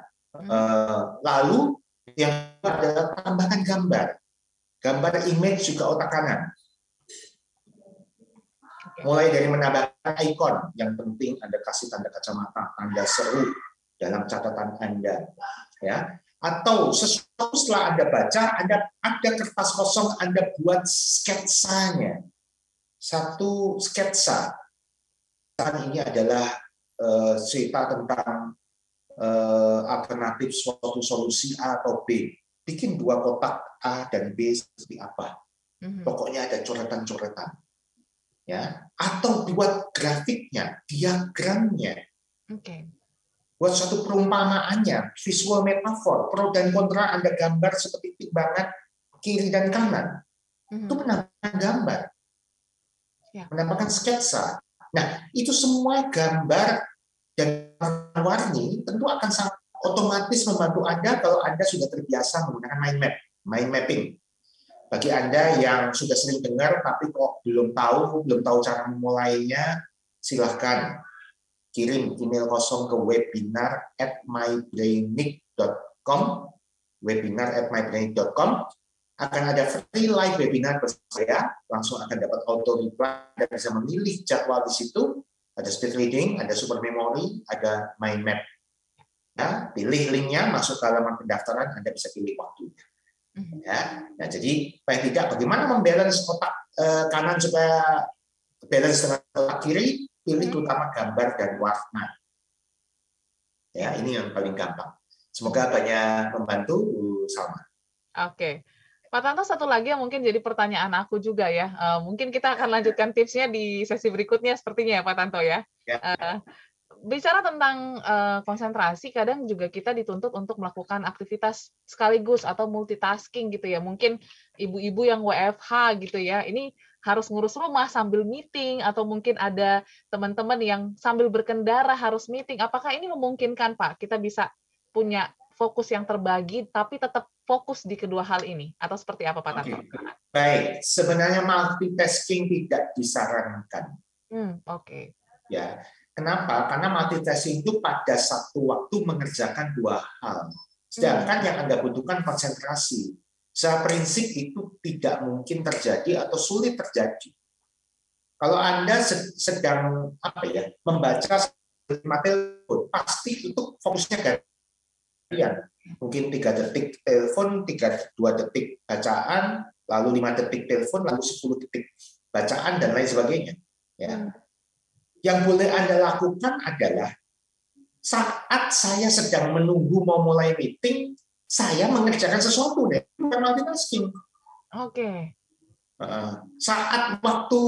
Lalu yang adalah tambahkan gambar image juga otak kanan. Mulai dari menambahkan ikon, yang penting Anda kasih tanda kacamata, tanda seru dalam catatan Anda, ya. Atau sesuatu setelah Anda baca, Anda ada kertas kosong, Anda buat sketsanya. Satu sketsa. Ini adalah cerita tentang alternatif suatu solusi A atau B. Bikin 2 kotak A dan B seperti apa. Pokoknya ada coretan-coretan. Ya, atau buat grafiknya, diagramnya, buat suatu perumpamaannya, visual metafor, pro dan kontra Anda gambar seperti timbangan kiri dan kanan, itu menambahkan gambar, menambahkan sketsa. Nah, itu semua gambar dan warna-warni tentu akan sangat otomatis membantu Anda kalau Anda sudah terbiasa menggunakan mind mapping. Bagi Anda yang sudah sering dengar tapi kok belum tahu cara memulainya, silahkan kirim email kosong ke webinar@mybrainic.com. webinar@mybrainic.com akan ada free live webinar bersama saya, langsung akan dapat auto reply dan bisa memilih jadwal di situ. Ada speed reading, ada super memory, ada mind map. Ya, pilih linknya, masuk ke halaman pendaftaran, Anda bisa pilih waktunya. Ya, nah jadi paling tidak bagaimana membalance otak kanan supaya balance dengan otak kiri, pilih terutama gambar dan warna. Ya, ini yang paling gampang. Semoga banyak membantu, Bu Salma. Oke. Pak Tanto, satu lagi yang mungkin jadi pertanyaan aku juga ya. Mungkin kita akan lanjutkan tipsnya di sesi berikutnya sepertinya ya Pak Tanto ya. Bicara tentang konsentrasi, kadang juga kita dituntut untuk melakukan aktivitas sekaligus atau multitasking gitu ya. Mungkin ibu-ibu yang WFH gitu ya, ini harus ngurus rumah sambil meeting, atau mungkin ada teman-teman yang sambil berkendara harus meeting. Apakah ini memungkinkan Pak? Kita bisa punya fokus yang terbagi, tapi tetap fokus di kedua hal ini? Atau seperti apa Pak Tanto? Baik, sebenarnya multitasking tidak disarankan. Oke. Ya. Kenapa? Karena multitasking itu pada satu waktu mengerjakan 2 hal. Sedangkan yang Anda butuhkan konsentrasi. Secara prinsip itu tidak mungkin terjadi atau sulit terjadi. Kalau Anda sedang membaca materi, pasti itu fokusnya gantian. Mungkin 3 detik telepon, 2 detik bacaan, lalu 5 detik telepon, lalu 10 detik bacaan dan lain sebagainya. Ya. Yang boleh Anda lakukan adalah saat saya sedang menunggu mau mulai meeting, saya mengerjakan sesuatu, bukan multitasking. Oke. Saat waktu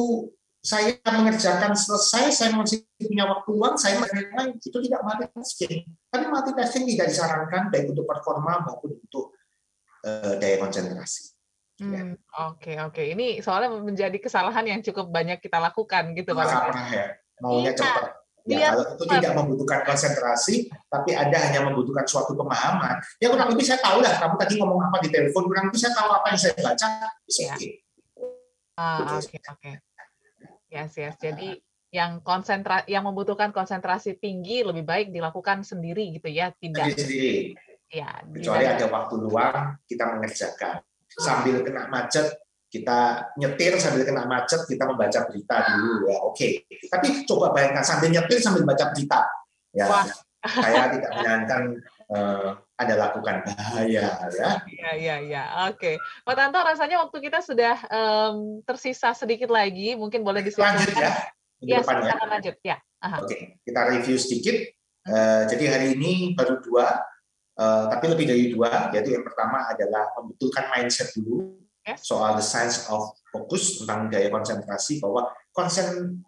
saya mengerjakan selesai, saya masih punya waktu luang, saya mengerjakan, itu tidak multitasking. Tapi multitasking tidak disarankan baik untuk performa maupun untuk daya konsentrasi. Oke. Ini soalnya menjadi kesalahan yang cukup banyak kita lakukan gitu Pak. Maunya cepat. Ya, kalau itu tidak membutuhkan konsentrasi, tapi Anda hanya membutuhkan suatu pemahaman. Ya kurang lebih saya tahu lah, kamu tadi ngomong apa di telepon, kurang lebih saya tahu apa yang saya baca. Oke. Yes. Jadi yang membutuhkan konsentrasi tinggi lebih baik dilakukan sendiri gitu ya, tidak sendiri. Ya, kecuali ada waktu luang kita mengerjakan. Sambil kena macet, kita nyetir sambil kena macet, kita membaca berita dulu ya, oke. Tapi coba bayangkan sambil nyetir sambil baca berita, ya. Saya tidak menyarankan Anda lakukan, bahaya ya. Iya. Oke, Pak Tanto, rasanya waktu kita sudah tersisa sedikit lagi, mungkin boleh lanjut ya. Ya, silakan lanjut ya. Oke, kita review sedikit. Jadi hari ini baru 2, tapi lebih dari 2. Yaitu yang pertama adalah membetulkan mindset dulu. Soal the science of focus, tentang daya konsentrasi, bahwa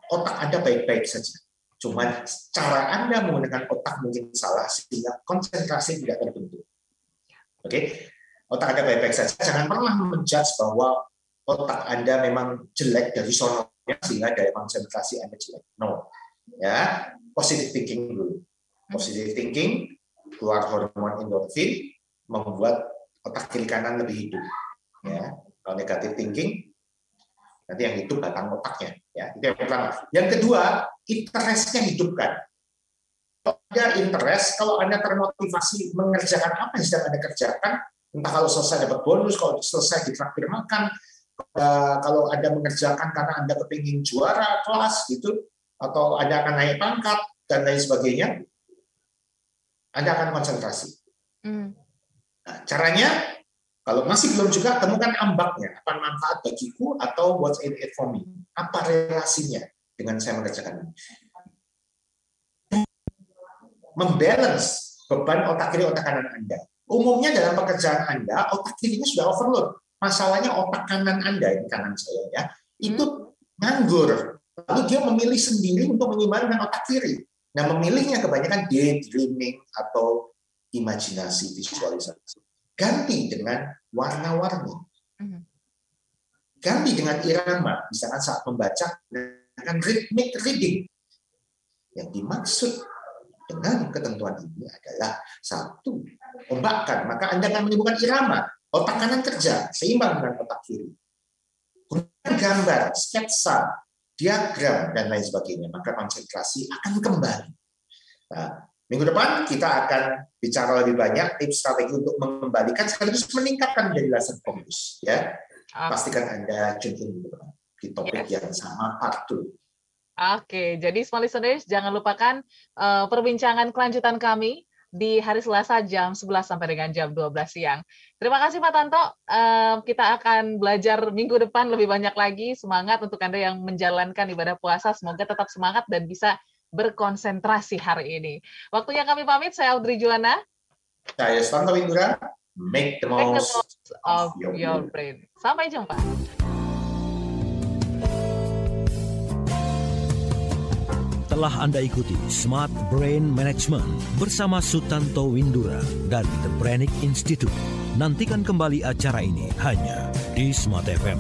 otak Anda baik-baik saja. Cuma cara Anda menggunakan otak mungkin salah, sehingga konsentrasi tidak terbentuk. Oke, otak Anda baik-baik saja. Jangan pernah menjudge bahwa otak Anda memang jelek dari sononya sehingga daya konsentrasi Anda jelek. No. Ya, positive thinking dulu. Positive thinking, keluar hormon endorfin, membuat otak kiri kanan lebih hidup. Ya, kalau negative thinking, nanti yang hidup batang otaknya. Ya, itu yang pertama. Yang kedua, interest-nya hidupkan. Kalau ada interest, kalau Anda termotivasi mengerjakan apa yang sedang Anda kerjakan, entah kalau selesai dapat bonus, kalau selesai ditraktir makan, kalau Anda mengerjakan karena Anda kepingin juara kelas gitu, atau Anda akan naik pangkat dan lain sebagainya, Anda akan konsentrasi. Nah, caranya, kalau masih belum juga, temukan ambaknya. Apa manfaat bagiku atau what's in it for me? Apa relasinya dengan saya mengerjakan ini? Membalance beban otak kiri, otak kanan Anda. Umumnya dalam pekerjaan Anda, otak kirinya sudah overload. Masalahnya otak kanan Anda, ini kanan saya ya, itu nganggur. Lalu dia memilih sendiri untuk menyeimbangkan otak kiri. Nah, memilihnya kebanyakan daydreaming atau imajinasi, visualisasi. Ganti dengan warna-warni. Ganti dengan irama. Misalkan saat membaca dengan rhythmic reading. Yang dimaksud dengan ketentuan ini adalah satu, ombakkan. Maka Anda akan menimbulkan irama. Otak kanan kerja, seimbang dengan otak kiri. Gunakan gambar, sketsa, diagram, dan lain sebagainya. Maka konsentrasi akan kembali. Nah, minggu depan kita akan bicara lebih banyak tips strategi untuk mengembalikan sekaligus meningkatkan menjadi laser fokus. Ya, pastikan Anda tune in di topik yang sama part 2. Oke, jadi small listeners jangan lupakan perbincangan kelanjutan kami di hari Selasa jam 11 sampai dengan jam 12 siang. Terima kasih Pak Tanto. Kita akan belajar minggu depan lebih banyak lagi. Semangat untuk Anda yang menjalankan ibadah puasa. Semoga tetap semangat dan bisa berkonsentrasi hari ini. Waktunya kami pamit. Saya Audrey Juwana. Saya Stanto Windura. Make the most of your brain. Sampai jumpa. Telah Anda ikuti Smart Brain Management bersama Sutanto Windura dari The Brainic Institute. Nantikan kembali acara ini hanya di Smart FM.